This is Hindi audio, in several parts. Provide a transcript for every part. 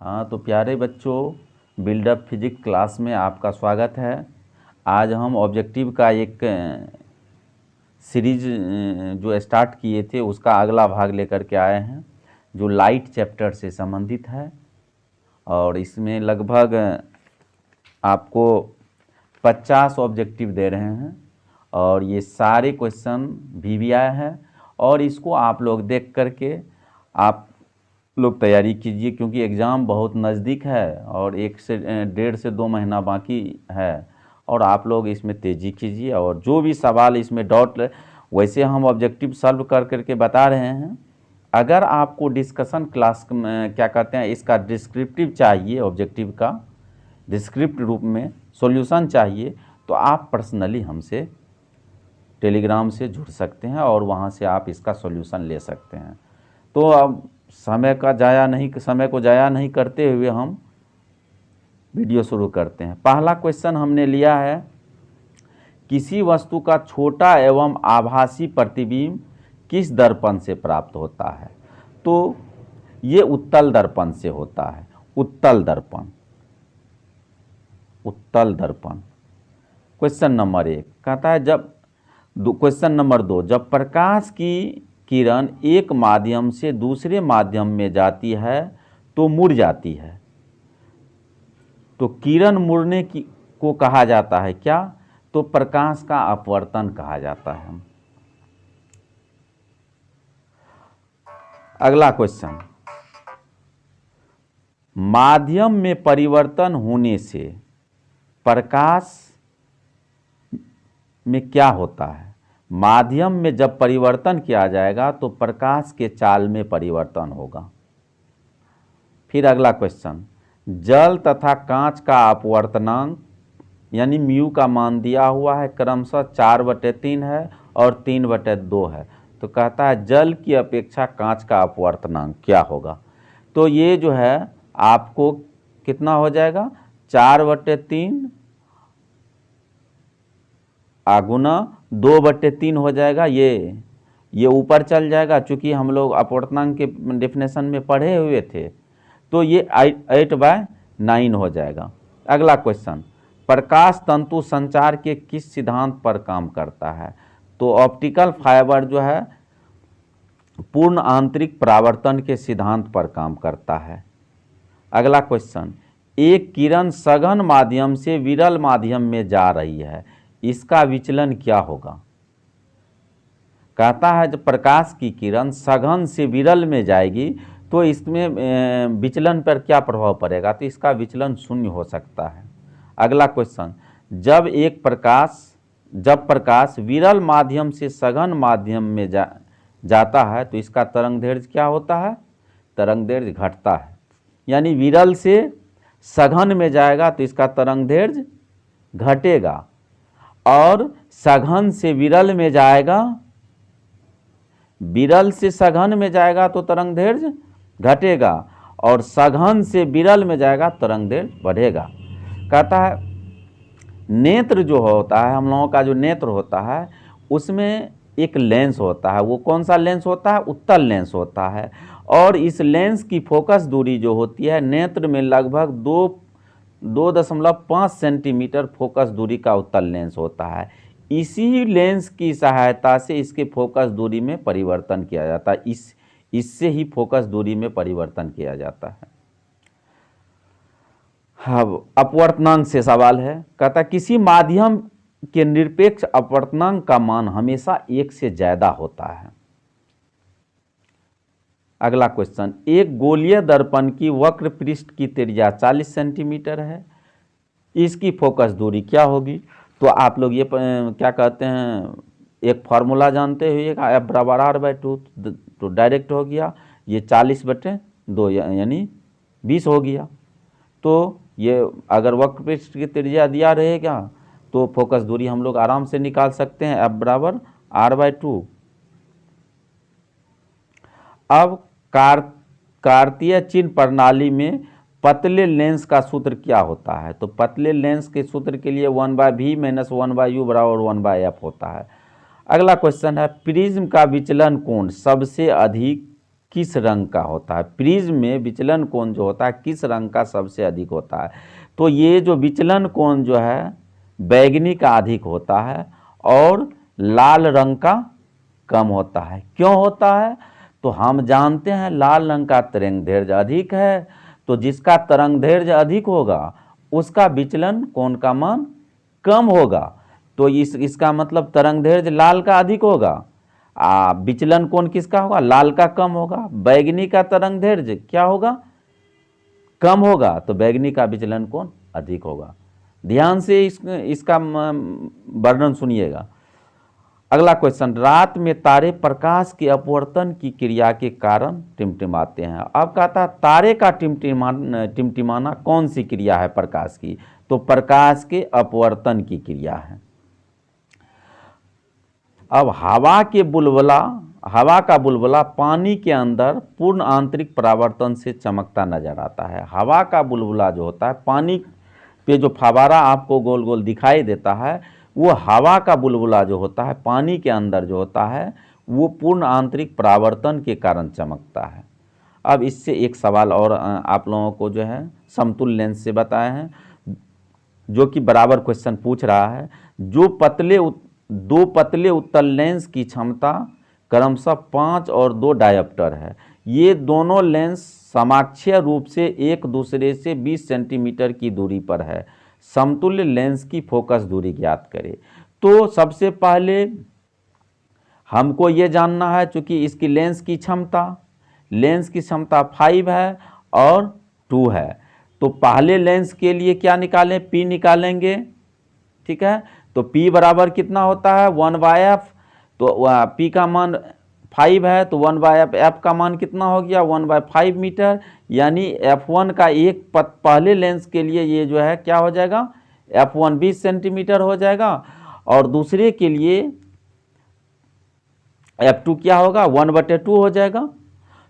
हाँ तो प्यारे बच्चों, बिल्डअप फिजिक्स क्लास में आपका स्वागत है। आज हम ऑब्जेक्टिव का एक सीरीज जो स्टार्ट किए थे उसका अगला भाग लेकर के आए हैं, जो लाइट चैप्टर से संबंधित है। और इसमें लगभग आपको 50 ऑब्जेक्टिव दे रहे हैं और ये सारे क्वेश्चन VVI है। और इसको आप लोग देख करके आप लोग तैयारी कीजिए, क्योंकि एग्ज़ाम बहुत नज़दीक है और 1 से 1.5 से 2 महीना बाकी है। और आप लोग इसमें तेज़ी कीजिए और जो भी सवाल इसमें डाउट, वैसे हम ऑब्जेक्टिव सॉल्व कर करके बता रहे हैं। अगर आपको डिस्कशन क्लास में क्या कहते हैं, इसका डिस्क्रिप्टिव चाहिए, ऑब्जेक्टिव का डिस्क्रिप्ट रूप में सॉल्यूशन चाहिए, तो आप पर्सनली हमसे टेलीग्राम से जुड़ सकते हैं और वहाँ से आप इसका सॉल्यूशन ले सकते हैं। तो अब समय को जाया नहीं करते हुए हम वीडियो शुरू करते हैं। पहला क्वेश्चन हमने लिया है, किसी वस्तु का छोटा एवं आभासी प्रतिबिंब किस दर्पण से प्राप्त होता है? तो ये उत्तल दर्पण से होता है। उत्तल दर्पण। क्वेश्चन नंबर 1 कहता है, क्वेश्चन नंबर 2, जब प्रकाश की किरण एक माध्यम से दूसरे माध्यम में जाती है तो मुड़ जाती है। तो किरण मुड़ने को कहा जाता है क्या? तो प्रकाश का अपवर्तन कहा जाता है। अगला क्वेश्चन, माध्यम में परिवर्तन होने से प्रकाश में क्या होता है? माध्यम में जब परिवर्तन किया जाएगा तो प्रकाश के चाल में परिवर्तन होगा। फिर अगला क्वेश्चन, जल तथा कांच का अपवर्तनांक यानी म्यू का मान दिया हुआ है, क्रमशः 4/3 है और 3/2 है। तो कहता है जल की अपेक्षा कांच का अपवर्तनांक क्या होगा? तो ये जो है आपको कितना हो जाएगा, 4/3 गुना 2/3 हो जाएगा। ये ऊपर चल जाएगा, चूँकि हम लोग अपवर्तनांक के डेफिनेशन में पढ़े हुए थे, तो ये 8/9 हो जाएगा। अगला क्वेश्चन, प्रकाश तंतु संचार के किस सिद्धांत पर काम करता है? तो ऑप्टिकल फाइबर जो है पूर्ण आंतरिक परावर्तन के सिद्धांत पर काम करता है। अगला क्वेश्चन, एक किरण सघन माध्यम से विरल माध्यम में जा रही है, इसका विचलन क्या होगा? कहता है जब प्रकाश की किरण सघन से विरल में जाएगी तो इसमें विचलन पर क्या प्रभाव पड़ेगा? तो इसका विचलन 0 हो सकता है। अगला क्वेश्चन, जब प्रकाश विरल माध्यम से सघन माध्यम में जाता है तो इसका तरंगदैर्घ्य क्या होता है? तरंगदैर्घ्य घटता है। यानी विरल से सघन में जाएगा तो इसका तरंगदैर्घ्य घटेगा, और सघन से विरल में जाएगा, विरल से सघन में जाएगा तो तरंगदैर्घ्य घटेगा, और सघन से विरल में जाएगा तरंगदैर्घ्य बढ़ेगा। कहता है नेत्र जो होता है, हम लोगों का जो नेत्र होता है उसमें एक लेंस होता है। वो कौन सा लेंस होता है? उत्तल लेंस होता है। और इस लेंस की फोकस दूरी जो होती है नेत्र में लगभग 2.5 सेंटीमीटर फोकस दूरी का उत्तल लेंस होता है। इसी लेंस की सहायता से इसके फोकस दूरी में परिवर्तन किया जाता है। इससे ही फोकस दूरी में परिवर्तन किया जाता है। अब अपवर्तनांक से सवाल है। कहता है किसी माध्यम के निरपेक्ष अपवर्तनांक का मान हमेशा 1 से ज़्यादा होता है। अगला क्वेश्चन, एक गोलीय दर्पण की वक्र पृष्ठ की त्रिज्या 40 सेंटीमीटर है, इसकी फोकस दूरी क्या होगी? तो आप लोग ये क्या कहते हैं, एक फार्मूला जानते हुए F=R/2, तो डायरेक्ट हो गया, ये 40/2 यानी 20 हो गया। तो ये अगर वक्र पृष्ठ की त्रिज्या दिया रहेगा तो फोकस दूरी हम लोग आराम से निकाल सकते हैं, F=R/2। अब कार्तीय चिन्ह प्रणाली में पतले लेंस का सूत्र क्या होता है? तो पतले लेंस के सूत्र के लिए 1/v - 1/u = 1/f होता है। अगला क्वेश्चन है, प्रिज्म का विचलन कोण सबसे अधिक किस रंग का होता है, प्रिज्म में विचलन कोण जो होता है किस रंग का सबसे अधिक होता है। तो ये जो विचलन कोण जो है बैगनी का अधिक होता है और लाल रंग का कम होता है। क्यों होता है? तो हम जानते हैं लाल रंग का तरंगदैर्घ्य अधिक है, तो जिसका तरंगदैर्घ्य अधिक होगा उसका विचलन कोण का मान कम होगा। तो इसका मतलब तरंगदैर्घ्य लाल का अधिक होगा, विचलन कोण किसका होगा? लाल का कम होगा। बैगनी का तरंगदैर्घ्य क्या होगा? कम होगा, तो बैगनी का विचलन कोण अधिक होगा। ध्यान से इसका वर्णन सुनिएगा। अगला क्वेश्चन, रात में तारे प्रकाश के अपवर्तन की क्रिया के कारण टिमटिमाते हैं। अब कहता है तारे का टिमटिमाना कौन सी क्रिया है प्रकाश की? तो प्रकाश के अपवर्तन की क्रिया है। अब हवा का बुलबुला पानी के अंदर पूर्ण आंतरिक परावर्तन से चमकता नजर आता है। हवा का बुलबुला जो होता है, पानी पे जो फवारा आपको गोल गोल दिखाई देता है, वो हवा का बुलबुला जो होता है पानी के अंदर जो होता है वो पूर्ण आंतरिक परावर्तन के कारण चमकता है। अब इससे एक सवाल और आप लोगों को जो है समतुल्य लेंस से बताए हैं, जो कि बराबर क्वेश्चन पूछ रहा है। दो पतले उत्तल लेंस की क्षमता क्रमशः 5 और 2 डायोप्टर है। ये दोनों लेंस समाक्षीय रूप से एक दूसरे से 20 सेंटीमीटर की दूरी पर है। समतुल्य लेंस की फोकस दूरी ज्ञात करें। तो सबसे पहले हमको ये जानना है, चूंकि इसकी लेंस की क्षमता 5 है और 2 है, तो पहले लेंस के लिए क्या निकालें? P निकालेंगे, ठीक है। तो P बराबर कितना होता है? 1/f। तो P का मान 5 है तो 1/f, f का मान कितना हो गया? 1/5 मीटर। यानी f1 का एक पहले लेंस के लिए ये जो है क्या हो जाएगा? f1 20 सेंटीमीटर हो जाएगा, और दूसरे के लिए f2 क्या होगा? 1/2 हो जाएगा।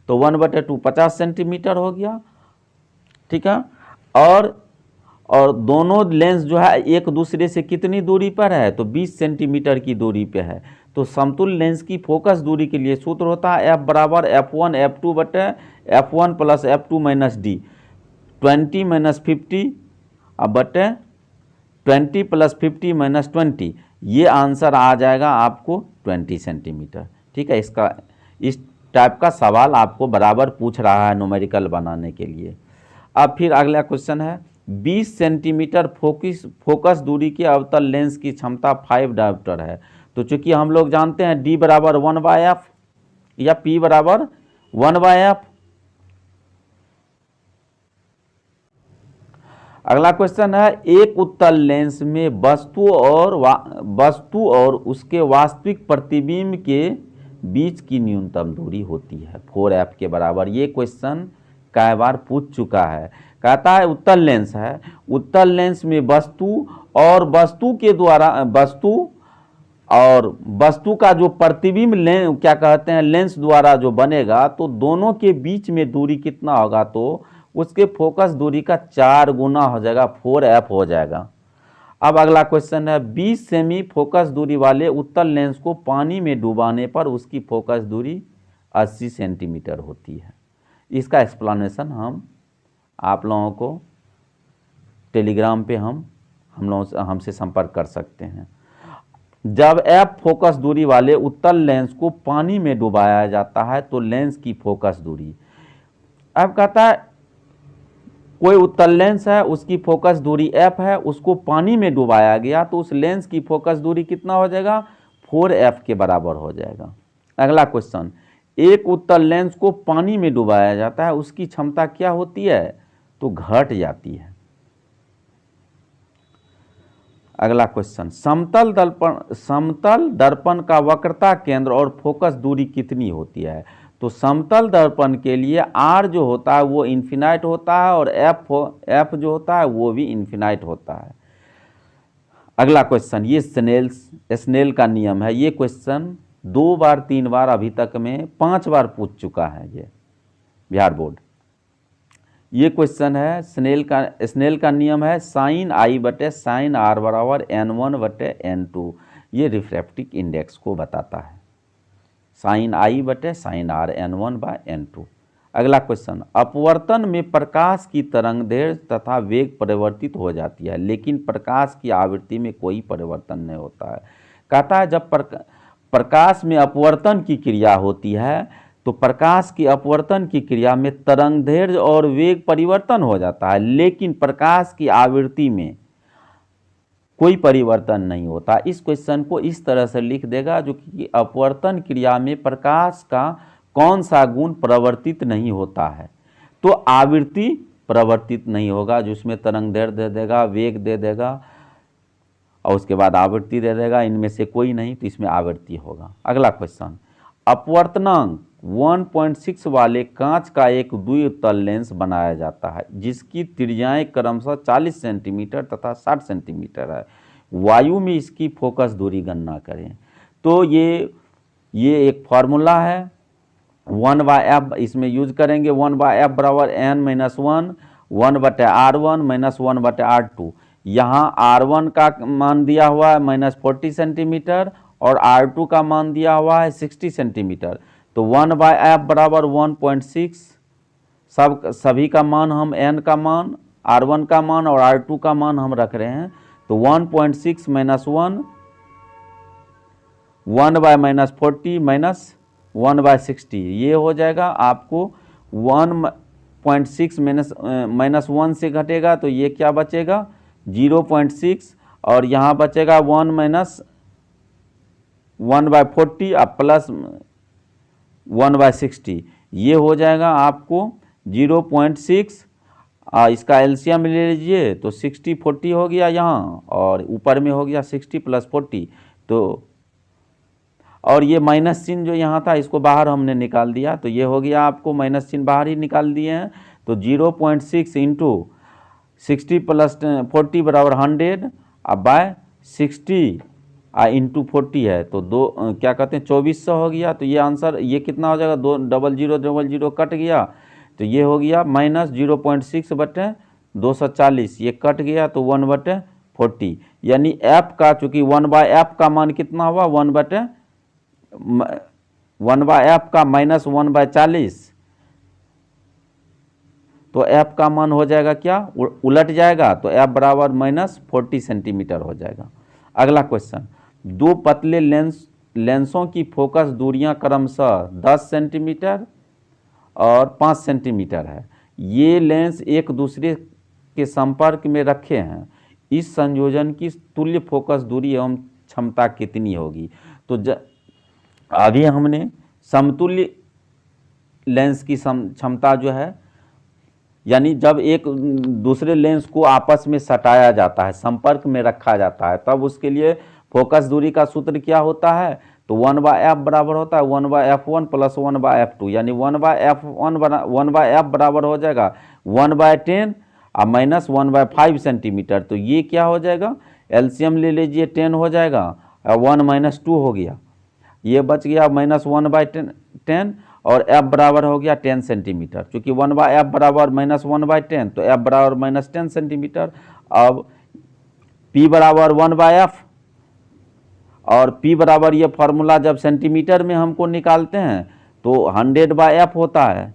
तो 1/2 50 सेंटीमीटर हो गया, ठीक है। और दोनों लेंस जो है एक दूसरे से कितनी दूरी पर है? तो 20 सेंटीमीटर की दूरी पे है। तो समतुल्य लेंस की फोकस दूरी के लिए सूत्र होता है f बराबर f1 f2 बटे f1 plus f2 minus d, 20 minus 50 बटे 20 प्लस 50 माइनस 20। ये आंसर आ जाएगा आपको 20 सेंटीमीटर, ठीक है। इस टाइप का सवाल आपको बराबर पूछ रहा है न्यूमेरिकल बनाने के लिए। अब फिर अगला क्वेश्चन है, 20 सेंटीमीटर फोकस दूरी के अवतल लेंस की क्षमता 5 डायोप्टर है। तो चूंकि हम लोग जानते हैं D बराबर 1/f या P बराबर 1/f। अगला क्वेश्चन है, एक उत्तल लेंस में वस्तु और उसके वास्तविक प्रतिबिंब के बीच की न्यूनतम दूरी होती है 4f के बराबर। ये क्वेश्चन कई बार पूछ चुका है। कहता है उत्तल लेंस है, उत्तल लेंस में वस्तु का जो प्रतिबिंब क्या कहते हैं लेंस द्वारा जो बनेगा, तो दोनों के बीच में दूरी कितना होगा? तो उसके फोकस दूरी का 4 गुना हो जाएगा, 4f हो जाएगा। अब अगला क्वेश्चन है, 20 सेमी फोकस दूरी वाले उत्तल लेंस को पानी में डुबाने पर उसकी फोकस दूरी 80 सेंटीमीटर होती है। इसका एक्सप्लेनेशन आप लोगों को टेलीग्राम पे हमसे संपर्क कर सकते हैं। जब f फोकस दूरी वाले उत्तल लेंस को पानी में डुबाया जाता है तो लेंस की फोकस दूरी, अब कहता है कोई उत्तल लेंस है, उसकी फोकस दूरी f है, उसको पानी में डुबाया गया तो उस लेंस की फोकस दूरी कितना हो जाएगा? 4f के बराबर हो जाएगा। अगला क्वेश्चन, एक उत्तल लेंस को पानी में डुबाया जाता है, उसकी क्षमता क्या होती है? तो घट जाती है। अगला क्वेश्चन, समतल दर्पण का वक्रता केंद्र और फोकस दूरी कितनी होती है? तो समतल दर्पण के लिए R जो होता है वो इन्फिनाइट होता है और F जो होता है वो भी इन्फिनाइट होता है। अगला क्वेश्चन, ये स्नेल का नियम है। ये क्वेश्चन 2 बार 3 बार अभी तक में 5 बार पूछ चुका है ये बिहार बोर्ड। ये क्वेश्चन है स्नेल का नियम है साइन I बटे साइन R बराबर N1 बटे N2। ये रिफ्रैक्टिव इंडेक्स को बताता है। साइन आई बटे साइन आर n1/n2। अगला क्वेश्चन, अपवर्तन में प्रकाश की तरंगदैर्घ्य तथा वेग परिवर्तित हो जाती है लेकिन प्रकाश की आवृत्ति में कोई परिवर्तन नहीं होता है। कहता है जब प्रकाश में अपवर्तन की क्रिया होती है तो प्रकाश की अपवर्तन की क्रिया में तरंगदैर्घ्य और वेग परिवर्तन हो जाता है लेकिन प्रकाश की आवृत्ति में कोई परिवर्तन नहीं होता। इस क्वेश्चन को इस तरह से लिख देगा जो कि अपवर्तन क्रिया में प्रकाश का कौन सा गुण परिवर्तित नहीं होता है। तो आवृत्ति परिवर्तित नहीं होगा, जिसमें तरंगदैर्घ्य दे देगा, वेग दे देगा और उसके बाद आवृत्ति दे देगा, इनमें से कोई नहीं, तो इसमें आवृत्ति होगा। अगला क्वेश्चन, अपवर्तनांक 1.6 वाले कांच का एक द्वितल लेंस बनाया जाता है जिसकी त्रिज्याएं क्रमशः 40 सेंटीमीटर तथा 60 सेंटीमीटर है। वायु में इसकी फोकस दूरी गणना करें। तो ये एक फार्मूला है 1/f, इसमें यूज करेंगे 1/f बराबर n-1 1/r1 - 1/r2। यहाँ r1 का मान दिया हुआ है -40 सेंटीमीटर और r2 का मान दिया हुआ है 60 सेंटीमीटर। तो 1/f बराबर 1.6, सभी का मान हम n का मान, r1 का मान और r2 का मान हम रख रहे हैं। तो 1.6 - 1 1/-40 - 1/60, ये हो जाएगा आपको 1.6 -1 से घटेगा तो ये क्या बचेगा 0.6 और यहाँ बचेगा 1 - 1/40 और प्लस 1/60, ये हो जाएगा आपको 0.6। इसका एलसीएम ले लीजिए तो 60 40 हो गया यहाँ और ऊपर में हो गया 60 + 40। तो और ये माइनस चिन्ह जो यहाँ था इसको बाहर हमने निकाल दिया, तो ये हो गया आपको माइनस चिन्ह बाहर ही निकाल दिए हैं। तो 0.6 इंटू 60 + 40 बराबर 100 अब बाय 60 इंटू 40 है तो क्या कहते हैं 2400 हो गया। तो ये आंसर ये कितना हो जाएगा 0000 कट गया तो ये हो गया -0.6 बटे 240, ये कट गया तो 1/40, यानी f का चूँकि 1/f का मान कितना हुआ 1/f का -1/40, तो f का मान हो जाएगा क्या उलट जाएगा, तो f बराबर -40 सेंटीमीटर हो जाएगा। अगला क्वेश्चन, दो पतले लेंसों की फोकस दूरियां क्रमशः 10 सेंटीमीटर और 5 सेंटीमीटर है। ये लेंस एक दूसरे के संपर्क में रखे हैं, इस संयोजन की तुल्य फोकस दूरी एवं क्षमता कितनी होगी। तो आगे हमने समतुल्य लेंस की क्षमता जो है, यानी जब एक दूसरे लेंस को आपस में सटाया जाता है, संपर्क में रखा जाता है, तब उसके लिए फोकस दूरी का सूत्र क्या होता है, तो 1/f बराबर होता है 1/f1 + 1/f2, यानी 1/f बराबर हो जाएगा 1/10 और -1/5 सेंटीमीटर। तो ये क्या हो जाएगा, एलसीएम ले लीजिए 10 हो जाएगा और 1 - 2 हो गया, ये बच गया -1/10 और f बराबर हो गया 10 सेंटीमीटर। चूँकि 1/f बराबर -1/10 तो f बराबर -10 सेंटीमीटर। अब p बराबर 1/f और p बराबर ये फार्मूला जब सेंटीमीटर में हमको निकालते हैं तो 100/f होता है,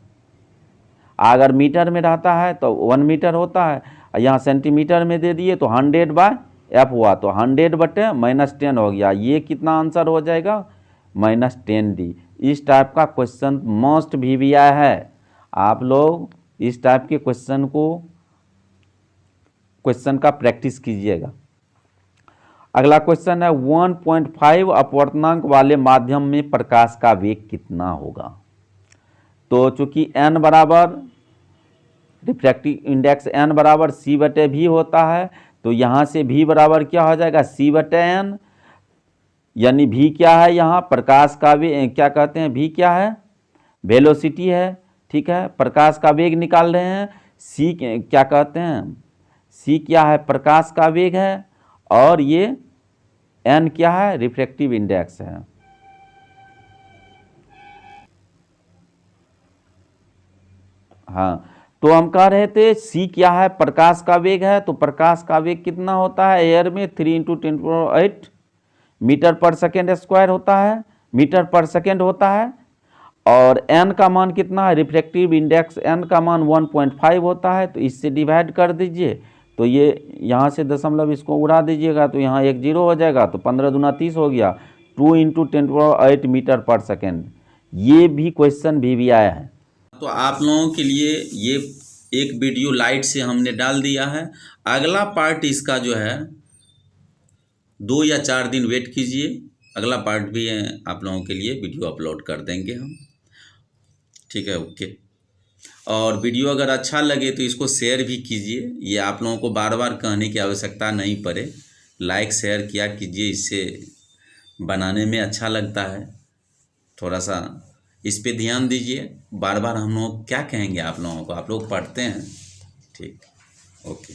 अगर मीटर में रहता है तो 1 मीटर होता है, यहाँ सेंटीमीटर में दे दिए तो 100/f हुआ, तो 100/10 हो गया, ये कितना आंसर हो जाएगा -10D। इस टाइप का क्वेश्चन मोस्ट भी आया है, आप लोग इस टाइप के क्वेश्चन का प्रैक्टिस कीजिएगा। अगला क्वेश्चन है 1.5 अपवर्तनांक वाले माध्यम में प्रकाश का वेग कितना होगा। तो चूंकि n बराबर रिफ्रैक्टिव इंडेक्स n बराबर c/v होता है, तो यहाँ से v बराबर क्या हो जाएगा c/n, यानी v क्या है यहाँ प्रकाश का वेग, क्या कहते हैं v क्या है वेलोसिटी है, ठीक है, प्रकाश का वेग निकाल रहे हैं। c क्या कहते हैं, c क्या है प्रकाश का वेग है और ये n क्या है रिफ्रैक्टिव इंडेक्स है। हाँ, तो हम कह रहे थे c क्या है प्रकाश का वेग है, तो प्रकाश का वेग कितना होता है एयर में 3 × 10⁸ मीटर पर सेकेंड स्क्वायर होता है। मीटर पर सेकेंड होता है। और n का मान कितना है, रिफ्रैक्टिव इंडेक्स n का मान 1.5 होता है। तो इससे डिवाइड कर दीजिए, तो ये यहाँ से दशमलव इसको उड़ा दीजिएगा, तो यहाँ 1 0 हो जाएगा। तो 15 दूना 30 हो गया, 2 × 10⁸ मीटर पर सेकेंड। ये भी क्वेश्चन भी आया है। तो आप लोगों के लिए ये एक वीडियो लाइट से हमने डाल दिया है। अगला पार्ट इसका जो है 2 या 4 दिन वेट कीजिए, अगला पार्ट भी आप लोगों के लिए वीडियो अपलोड कर देंगे हम। ठीक है, ओके। और वीडियो अगर अच्छा लगे तो इसको शेयर भी कीजिए। ये आप लोगों को बार बार कहने की आवश्यकता नहीं पड़े, लाइक शेयर किया कीजिए, इससे बनाने में अच्छा लगता है। थोड़ा सा इस पे ध्यान दीजिए। बार बार हम लोग क्या कहेंगे आप लोगों को, आप लोग पढ़ते हैं। ठीक, ओके।